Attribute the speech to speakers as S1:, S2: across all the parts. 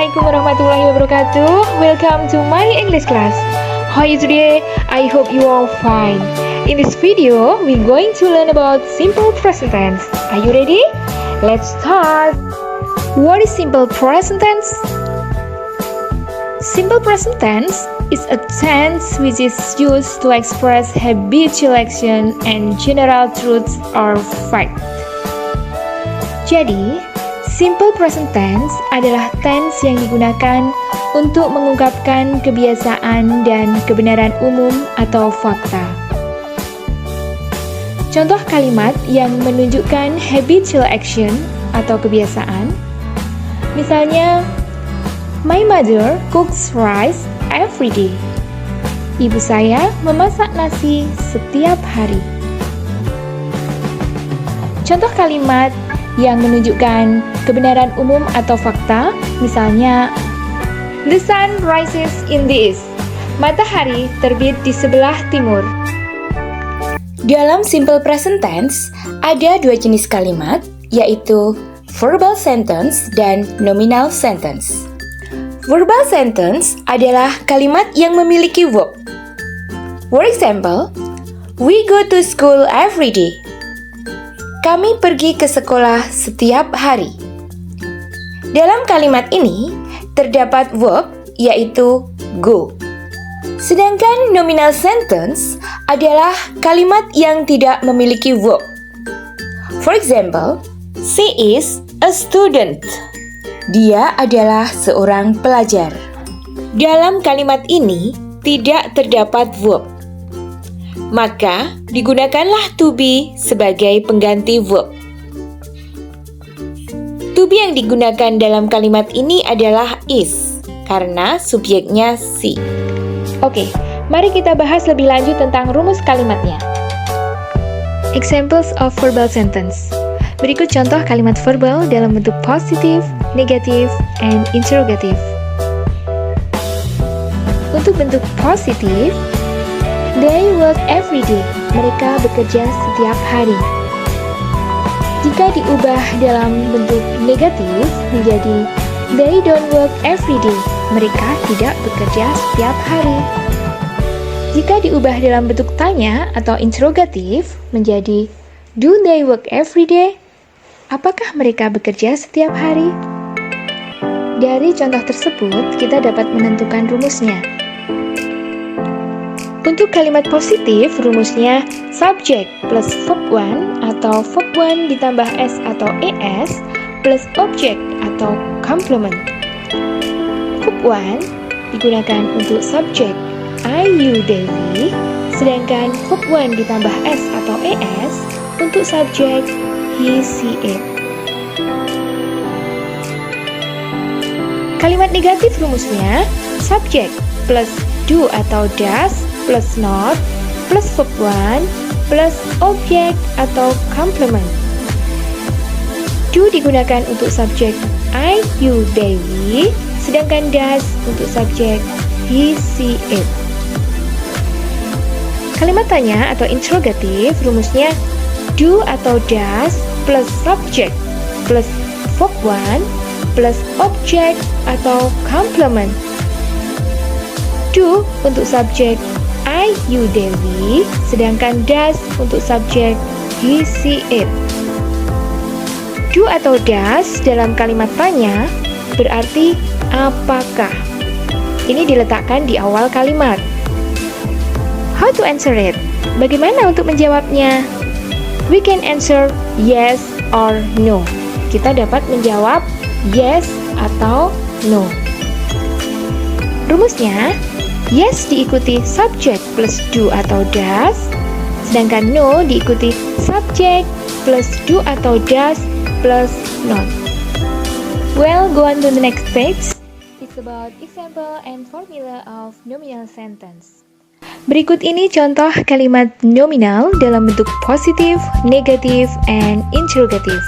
S1: Assalamualaikum warahmatullahi wabarakatuh. Welcome to my English class. How are you today? I hope you are fine. In this video, we're going to learn about simple present tense. Are you ready? Let's start. What is simple present tense? Simple present tense is a tense which is used to express habitual action and general truths or fact. Jadi, simple present tense adalah tense yang digunakan untuk mengungkapkan kebiasaan dan kebenaran umum atau fakta. Contoh kalimat yang menunjukkan habitual action atau kebiasaan, misalnya, My mother cooks rice every day. Ibu saya memasak nasi setiap hari. Contoh kalimat yang menunjukkan kebenaran umum atau fakta, misalnya, The sun rises in the east. Matahari terbit di sebelah timur.
S2: Dalam simple present tense, ada dua jenis kalimat, yaitu verbal sentence dan nominal sentence. Verbal sentence adalah kalimat yang memiliki verb. For example, we go to school every day. Kami pergi ke sekolah setiap hari. Dalam kalimat ini, terdapat verb, yaitu go. Sedangkan nominal sentence adalah kalimat yang tidak memiliki verb. For example, she is a student. Dia adalah seorang pelajar. Dalam kalimat ini, tidak terdapat verb. Maka, digunakanlah to be sebagai pengganti verb. To be yang digunakan dalam kalimat ini adalah is, karena subjeknya she.
S1: Oke, mari kita bahas lebih lanjut tentang rumus kalimatnya. Examples of verbal sentence. Berikut contoh kalimat verbal dalam bentuk positif, negatif, and interrogative. Untuk bentuk positif, they work every day. Mereka bekerja setiap hari. Jika diubah dalam bentuk negatif menjadi they don't work every day. Mereka tidak bekerja setiap hari. Jika diubah dalam bentuk tanya atau interrogatif menjadi do they work every day? Apakah mereka bekerja setiap hari? Dari contoh tersebut, kita dapat menentukan rumusnya. Untuk kalimat positif, rumusnya subject plus verb 1 atau verb 1 ditambah s atau es plus object atau complement. Verb 1 digunakan untuk subject I, you, they, we, sedangkan verb 1 ditambah s atau es untuk subject he, she, it. Kalimat negatif rumusnya subject plus do atau does plus not plus verb 1 plus object atau complement. Do digunakan untuk subjek I, you, they, we, sedangkan does untuk subjek he, she, it. Kalimat tanya atau interrogatif rumusnya do atau does plus subject plus verb 1 plus object atau complement. Do untuk subjek I, you, they, we, sedangkan does untuk subjek he, she, it. Do atau does dalam kalimat tanya berarti apakah. Ini diletakkan di awal kalimat. How to answer it? Bagaimana untuk menjawabnya? We can answer yes or no. Kita dapat menjawab yes atau no. Rumusnya, yes diikuti subject plus do atau does, sedangkan no diikuti subject plus do atau does plus not. Well, go on to the next page. It's about example and formula of nominal sentence. Berikut ini contoh kalimat nominal dalam bentuk positif, negatif, and interrogative.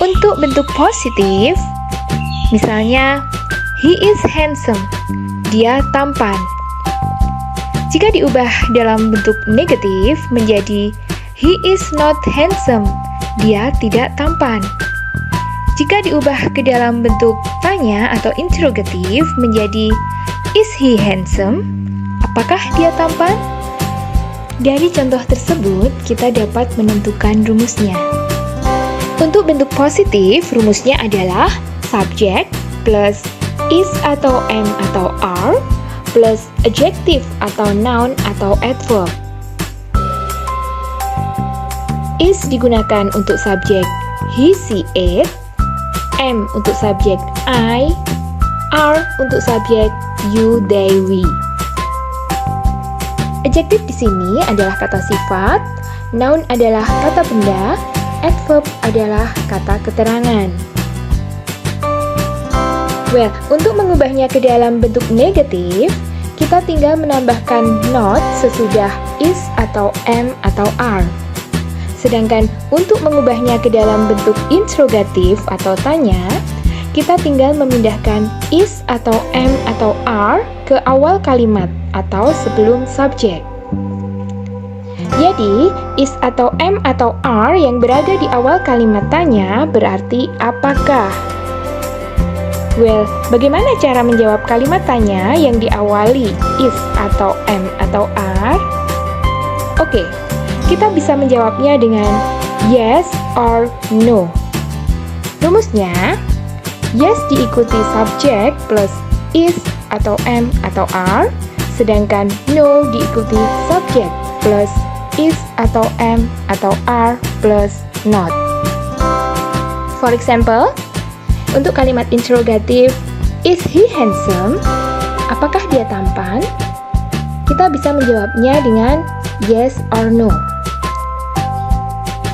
S1: Untuk bentuk positif, misalnya, he is handsome. Dia tampan. Jika diubah dalam bentuk negatif menjadi he is not handsome. Dia tidak tampan. Jika diubah ke dalam bentuk tanya atau interrogative menjadi is he handsome? Apakah dia tampan? Dari contoh tersebut, kita dapat menentukan rumusnya. Untuk bentuk positif, rumusnya adalah subject plus is atau am atau are plus adjective atau noun atau adverb. Is digunakan untuk subjek he, she, it, am untuk subjek I, are untuk subjek you, they, we. Adjektif di sini adalah kata sifat, noun adalah kata benda, adverb adalah kata keterangan. Well, untuk mengubahnya ke dalam bentuk negatif, kita tinggal menambahkan not sesudah is atau am atau are. Sedangkan untuk mengubahnya ke dalam bentuk interrogatif atau tanya, kita tinggal memindahkan is atau am atau are ke awal kalimat atau sebelum subjek. Jadi, is atau am atau are yang berada di awal kalimat tanya berarti apakah? Well, bagaimana cara menjawab kalimat tanya yang diawali is atau am atau are? Oke, kita bisa menjawabnya dengan yes or no. Rumusnya, yes diikuti subjek plus is atau am atau are, sedangkan no diikuti subjek plus is atau am atau are plus not. For example, untuk kalimat interrogatif, is he handsome? Apakah dia tampan? Kita bisa menjawabnya dengan yes or no.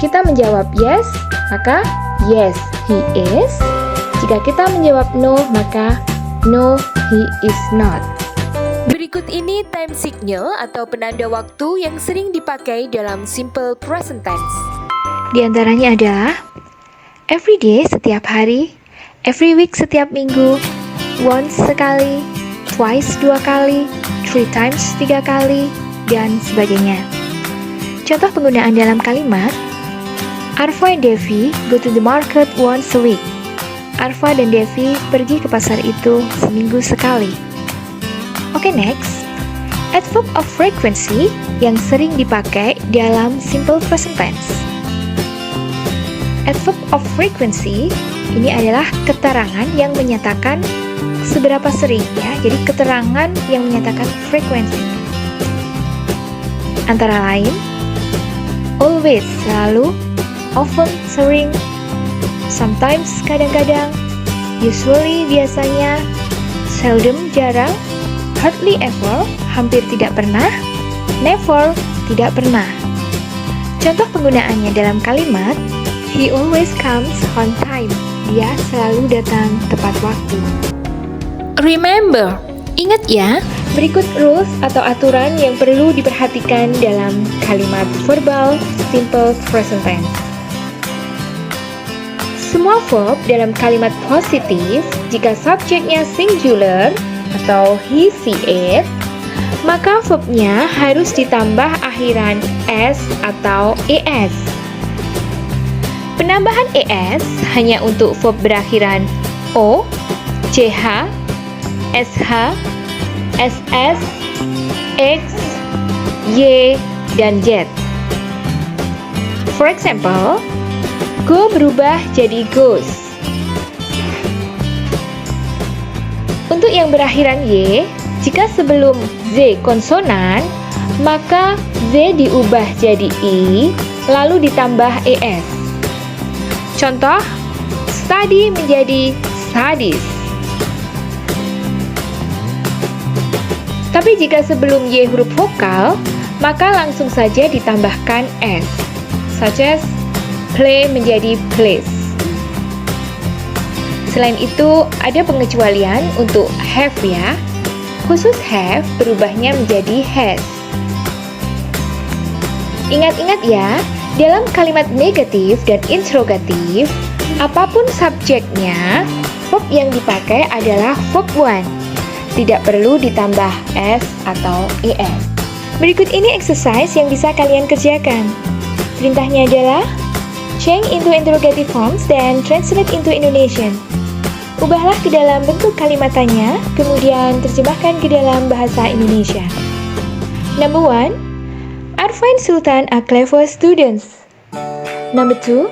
S1: Kita menjawab yes, maka yes, he is. Jika kita menjawab no, maka no, he is not.
S2: Berikut ini time signal atau penanda waktu yang sering dipakai dalam simple present tense.
S1: Di antaranya adalah every day setiap hari, every week setiap minggu, once sekali, twice dua kali, three times tiga kali, dan sebagainya. Contoh penggunaan dalam kalimat, Arfa and Devi go to the market once a week. Arfa dan Devi pergi ke pasar itu seminggu sekali. Oke, next. Adverb of frequency yang sering dipakai dalam simple present tense. Adverb of frequency ini adalah keterangan yang menyatakan seberapa sering ya. Jadi keterangan yang menyatakan frekuensi. Antara lain always selalu, often sering, sometimes kadang-kadang, usually biasanya, seldom jarang, hardly ever hampir tidak pernah, never tidak pernah. Contoh penggunaannya dalam kalimat he always comes on time. Dia selalu datang tepat waktu.
S2: Remember, ingat ya,
S1: Berikut rules atau aturan yang perlu diperhatikan dalam kalimat verbal simple present tense. Semua verb dalam kalimat positif, jika subjeknya singular atau he, she, it, maka verbnya harus ditambah akhiran s atau es. Penambahan es hanya untuk verb berakhiran o, ch, sh, ss, x, y, dan z. For example, go berubah jadi goes. Untuk yang berakhiran y, jika sebelum z konsonan, maka z diubah jadi i, lalu ditambah es. Contoh, study menjadi studies. Tapi jika sebelum y huruf vokal, maka langsung saja ditambahkan s, such as play menjadi plays. Selain itu, ada pengecualian untuk have ya. Khusus have berubahnya menjadi has. Ingat-ingat ya, dalam kalimat negatif dan interrogatif, apapun subjeknya, verb yang dipakai adalah verb one. Tidak perlu ditambah s atau es. Berikut ini exercise yang bisa kalian kerjakan. Perintahnya adalah Change into interrogative forms dan translate into Indonesian. Ubahlah ke dalam bentuk kalimat tanya, kemudian terjemahkan ke dalam bahasa Indonesia. Number 1. Arfa and Sultan are clever students. Number 2.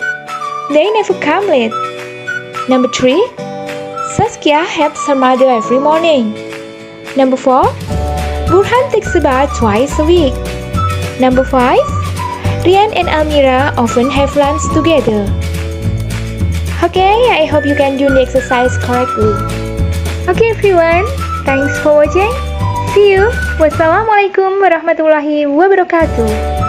S1: They never come late. Number 3. Saskia helps her mother every morning. Number 4. Burhan takes a bath twice a week. Number 5. Rian and Almira often have lunch together. Okay, I hope you can do the exercise correctly. Okay everyone, thanks for watching. See you. Wassalamualaikum warahmatullahi wabarakatuh.